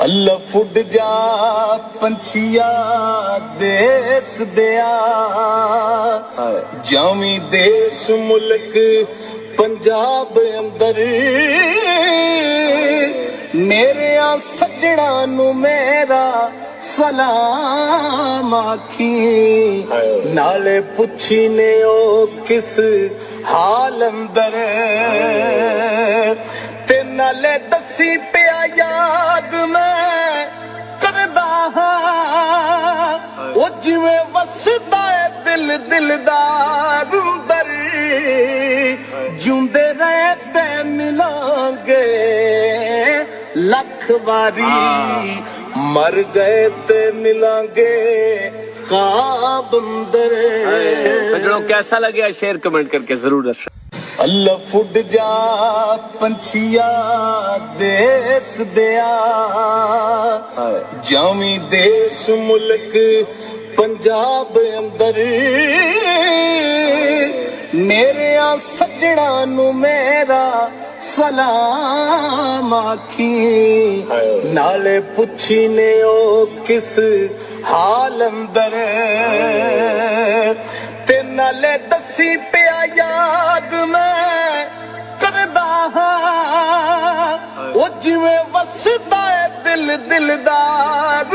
ਅੱਲਾ food ਜਾ ਪੰਛੀਆ ਦੇਸ ਦਿਆ ਜਾਵੀਂ ਦੇਸ ਮੁਲਕ ਪੰਜਾਬ ਅੰਦਰ ਮੇਰਿਆਂ ਸੱਜਣਾ ਨੂੰ ਮੇਰਾ ਸਲਾਮ ਆਖੀ ਨਾਲੇ ਪੁੱਛੀ ਨੇ ਉਹ ਕਿਸ ਹਾਲ ਅੰਦਰ ਤੇ ਨਾਲੇ ਦੱਸੀ ਪਿਆ ਯਾਦ ਮੈਂ ਕਰਦਾ ਹਾਂ ਉਹ ਜਿਵੇਂ ਵਸਦਾ ਏ ਦਿਲ ਦਿਲਦਾਰ ਅੰਦਰ ਜਿਉਂਦੇ ਰਹੇ ਤੇ ਮਿਲਾਂਗੇ ਲੱਖ ਵਾਰੀ मर गए ते मिलांगे ख्वाब अंदर। सज्जनों कैसा लगे शेयर कमेंट करके जरूर दर्शक। अल्लाह फुड जा पंछिया देस दिया जावी देश मुल्क पंजाब अंदर मेरिया सजना नू मेरा सलाम आखी नाले पुछी ने ओ किस हाल अंदर ते नाले दसी पिया याद मैं करदा हाँ ओ जिवें वसदा है दिल दिलदार